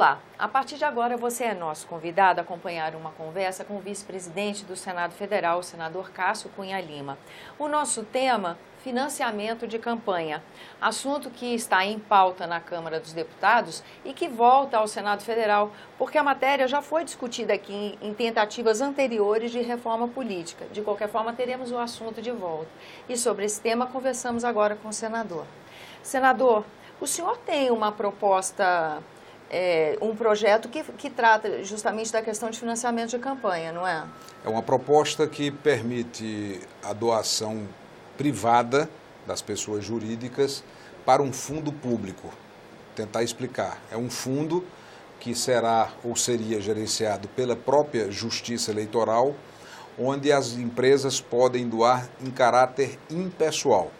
Olá, a partir de agora você é nosso convidado a acompanhar uma conversa com o vice-presidente do Senado Federal, o senador Cássio Cunha Lima. O nosso tema, financiamento de campanha, assunto que está em pauta na Câmara dos Deputados e que volta ao Senado Federal, porque a matéria já foi discutida aqui em tentativas anteriores de reforma política. De qualquer forma, teremos o assunto de volta. E sobre esse tema, conversamos agora com o senador. Senador, o senhor tem uma proposta, um projeto que trata justamente da questão de financiamento de campanha, não é? É uma proposta que permite a doação privada das pessoas jurídicas para um fundo público. Tentar explicar. É um fundo que será ou seria gerenciado pela própria Justiça Eleitoral, onde as empresas podem doar em caráter impessoal.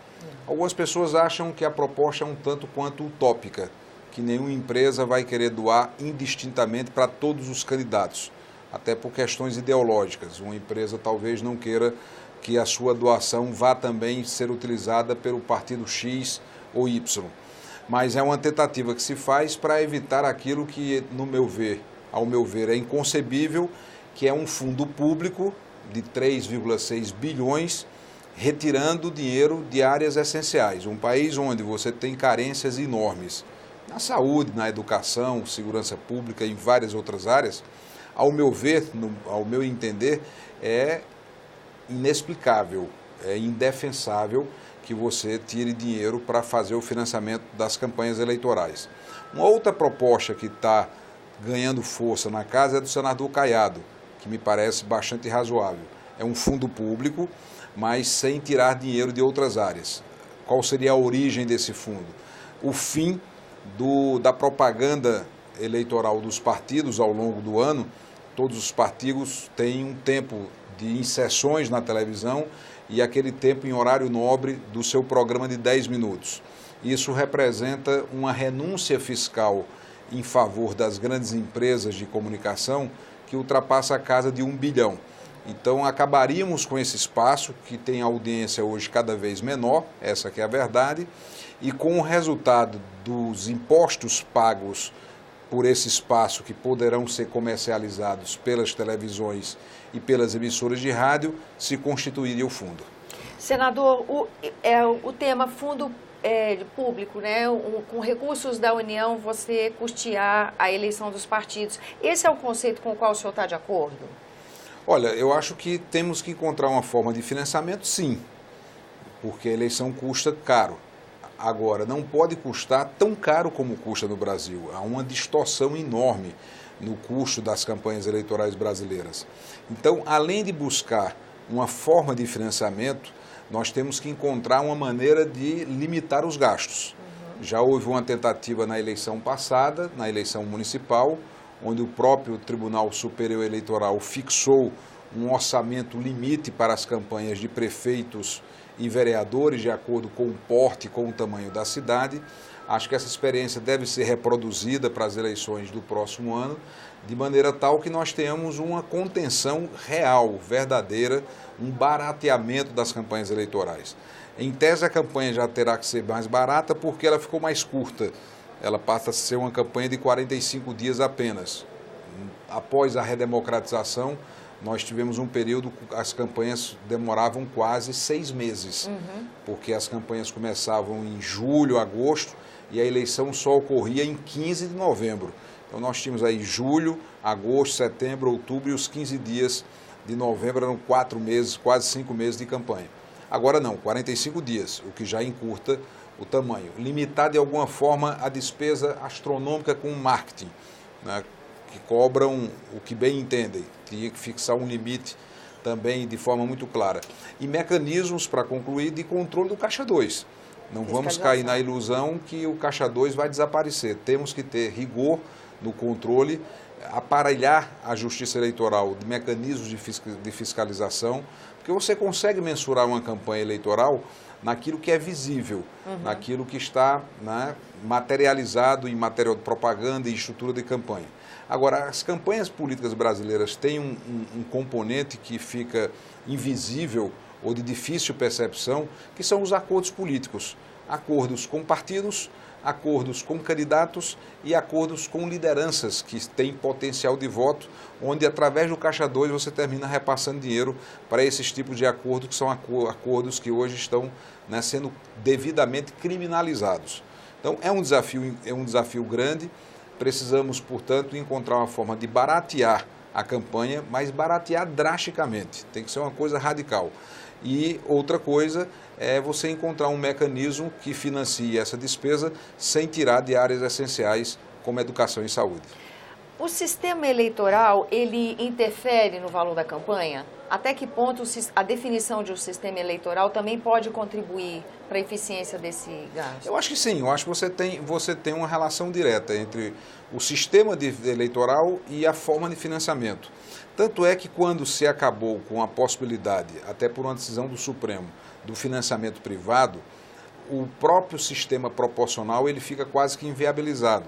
Algumas pessoas acham que a proposta é um tanto quanto utópica, que nenhuma empresa vai querer doar indistintamente para todos os candidatos, até por questões ideológicas. Uma empresa talvez não queira que a sua doação vá também ser utilizada pelo partido X ou Y. Mas é uma tentativa que se faz para evitar aquilo que, ao meu ver, é inconcebível, que é um fundo público de 3,6 bilhões retirando dinheiro de áreas essenciais. Um país onde você tem carências enormes na saúde, na educação, segurança pública e em várias outras áreas, ao meu ver, ao meu entender, é inexplicável, é indefensável que você tire dinheiro para fazer o financiamento das campanhas eleitorais. Uma outra proposta que está ganhando força na casa é do senador Caiado, que me parece bastante razoável. É um fundo público, mas sem tirar dinheiro de outras áreas. Qual seria a origem desse fundo? O fim da propaganda eleitoral dos partidos ao longo do ano. Todos os partidos têm um tempo de inserções na televisão e aquele tempo em horário nobre do seu programa de 10 minutos. Isso representa uma renúncia fiscal em favor das grandes empresas de comunicação que ultrapassa a casa de 1 bilhão. Então acabaríamos com esse espaço que tem audiência hoje cada vez menor, essa que é a verdade, e com o resultado dos impostos pagos por esse espaço que poderão ser comercializados pelas televisões e pelas emissoras de rádio, se constituiria o fundo. Senador, o tema fundo público, né? Com recursos da União, você custear a eleição dos partidos. Esse é o conceito com o qual o senhor está de acordo? Olha, eu acho que temos que encontrar uma forma de financiamento, sim, porque a eleição custa caro. Agora, não pode custar tão caro como custa no Brasil. Há uma distorção enorme no custo das campanhas eleitorais brasileiras. Então, além de buscar uma forma de financiamento, nós temos que encontrar uma maneira de limitar os gastos. Já houve uma tentativa na eleição passada, na eleição municipal, onde o próprio Tribunal Superior Eleitoral fixou um orçamento limite para as campanhas de prefeitos e vereadores, de acordo com o porte e com o tamanho da cidade. Acho que essa experiência deve ser reproduzida para as eleições do próximo ano, de maneira tal que nós tenhamos uma contenção real, verdadeira, um barateamento das campanhas eleitorais. Em tese, a campanha já terá que ser mais barata porque ela ficou mais curta. Ela passa a ser uma campanha de 45 dias apenas. Após a redemocratização, nós tivemos um período que as campanhas demoravam quase 6 meses, porque as campanhas começavam em julho, agosto, e a eleição só ocorria em 15 de novembro. Então nós tínhamos aí julho, agosto, setembro, outubro e os 15 dias de novembro eram 4 meses, quase 5 meses de campanha. Agora não, 45 dias, o que já encurta o tamanho. Limitar de alguma forma a despesa astronômica com o marketing, né, que cobram o que bem entendem. Tinha que fixar um limite também de forma muito clara. E mecanismos, para concluir, de controle do Caixa 2. Não vamos cair na ilusão que o Caixa 2 vai desaparecer. Temos que ter rigor no controle, aparelhar a Justiça Eleitoral de mecanismos de fiscalização, porque você consegue mensurar uma campanha eleitoral naquilo que é visível, naquilo que está, né, materializado em material de propaganda e estrutura de campanha. Agora, as campanhas políticas brasileiras têm um componente que fica invisível ou de difícil percepção, que são os acordos políticos. acordos com partidos, acordos com candidatos e acordos com lideranças que têm potencial de voto, onde através do Caixa 2 você termina repassando dinheiro para esses tipos de acordos, que são acordos que hoje estão, né, sendo devidamente criminalizados. Então é um desafio grande, precisamos, portanto, encontrar uma forma de baratear a campanha, mas baratear drasticamente, tem que ser uma coisa radical. E outra coisa é você encontrar um mecanismo que financie essa despesa sem tirar de áreas essenciais como educação e saúde. O sistema eleitoral, ele interfere no valor da campanha? Até que ponto a definição de um sistema eleitoral também pode contribuir para a eficiência desse gasto? Eu acho que sim, eu acho que você tem uma relação direta entre o sistema eleitoral e a forma de financiamento. Tanto é que quando se acabou com a possibilidade, até por uma decisão do Supremo, do financiamento privado, o próprio sistema proporcional ele fica quase que inviabilizado.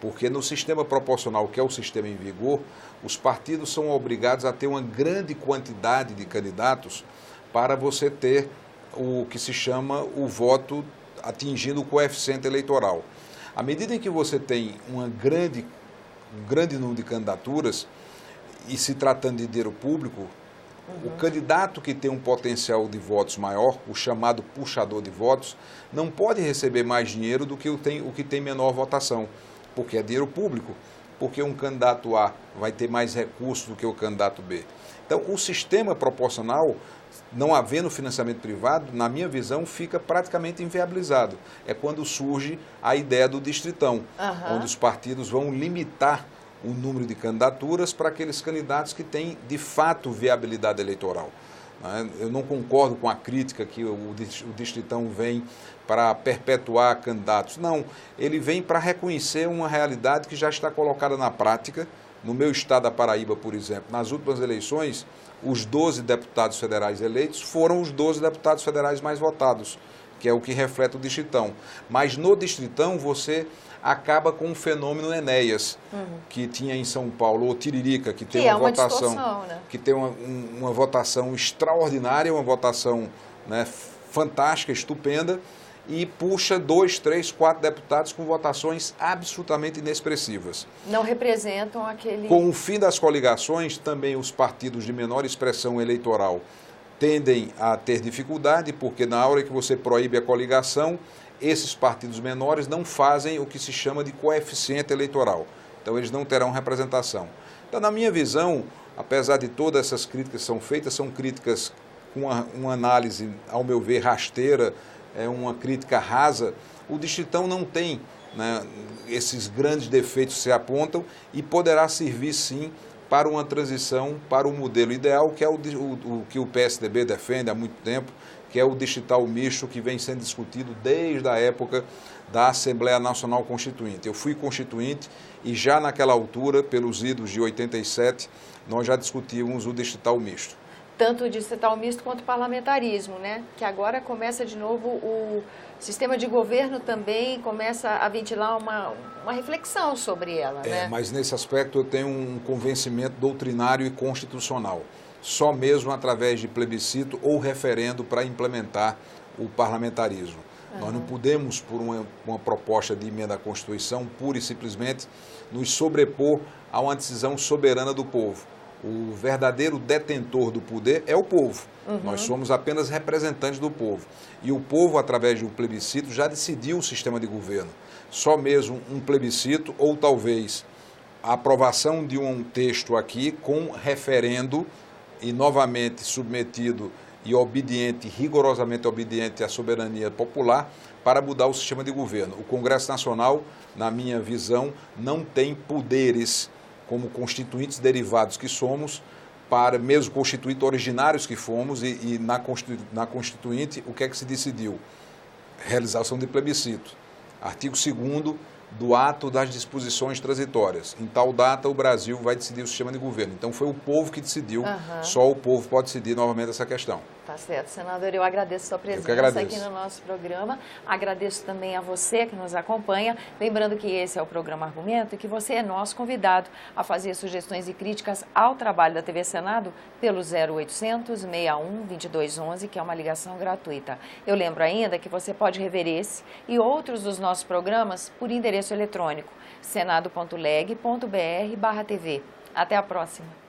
Porque no sistema proporcional, que é o sistema em vigor, os partidos são obrigados a ter uma grande quantidade de candidatos para você ter o que se chama o voto atingindo o coeficiente eleitoral. À medida em que você tem um grande número de candidaturas, e se tratando de dinheiro público, o candidato que tem um potencial de votos maior, o chamado puxador de votos, não pode receber mais dinheiro do que o que tem menor votação, porque é dinheiro público, porque um candidato A vai ter mais recursos do que o candidato B. Então, o sistema proporcional, não havendo financiamento privado, na minha visão, fica praticamente inviabilizado. É quando surge a ideia do distritão, onde os partidos vão limitar o número de candidaturas para aqueles candidatos que têm, de fato, viabilidade eleitoral. Eu não concordo com a crítica que o distritão vem para perpetuar candidatos. Não, ele vem para reconhecer uma realidade que já está colocada na prática. No meu estado da Paraíba, por exemplo, nas últimas eleições, os 12 deputados federais eleitos foram os 12 deputados federais mais votados, que é o que reflete o distritão. Mas no distritão você acaba com o fenômeno Enéas, que tinha em São Paulo, ou Tiririca, que tem uma votação, né? Que tem uma votação extraordinária, uma votação, né, fantástica, estupenda, e puxa 2, 3, 4 deputados com votações absolutamente inexpressivas. Não representam aquele... Com o fim das coligações, também os partidos de menor expressão eleitoral tendem a ter dificuldade, porque na hora que você proíbe a coligação, esses partidos menores não fazem o que se chama de coeficiente eleitoral. Então, eles não terão representação. Então, na minha visão, apesar de todas essas críticas que são feitas, são críticas com uma análise, ao meu ver, rasteira, é uma crítica rasa, o distritão não tem, né, esses grandes defeitos que se apontam e poderá servir, sim, para uma transição para o modelo ideal, que é o que o PSDB defende há muito tempo, que é o distrital misto, que vem sendo discutido desde a época da Assembleia Nacional Constituinte. Eu fui constituinte e já naquela altura, pelos idos de 87, nós já discutíamos o distrital misto. Tanto o distrital misto quanto o parlamentarismo, né? Que agora começa de novo o sistema de governo também começa a ventilar uma reflexão sobre ela, né? Mas nesse aspecto eu tenho um convencimento doutrinário e constitucional. Só mesmo através de plebiscito ou referendo para implementar o parlamentarismo. Nós não podemos, por uma proposta de emenda à Constituição, pura e simplesmente nos sobrepor a uma decisão soberana do povo. O verdadeiro detentor do poder é o povo. Nós somos apenas representantes do povo. E o povo, através de um plebiscito, já decidiu o sistema de governo. Só mesmo um plebiscito ou talvez a aprovação de um texto aqui com referendo e novamente submetido e obediente, rigorosamente obediente à soberania popular para mudar o sistema de governo. O Congresso Nacional, na minha visão, não tem poderes como constituintes derivados que somos, para mesmo constituintes originários que fomos, e na Constituinte, o que é que se decidiu? Realização de plebiscito. Artigo 2º do ato das disposições transitórias. Em tal data, o Brasil vai decidir o sistema de governo. Então, foi o povo que decidiu, só o povo pode decidir novamente essa questão. Tá certo, senador. Eu agradeço a sua presença aqui no nosso programa. Agradeço também a você que nos acompanha. Lembrando que esse é o programa Argumento e que você é nosso convidado a fazer sugestões e críticas ao trabalho da TV Senado pelo 0800 61 2211, que é uma ligação gratuita. Eu lembro ainda que você pode rever esse e outros dos nossos programas por endereço eletrônico senado.leg.br/TV. Até a próxima.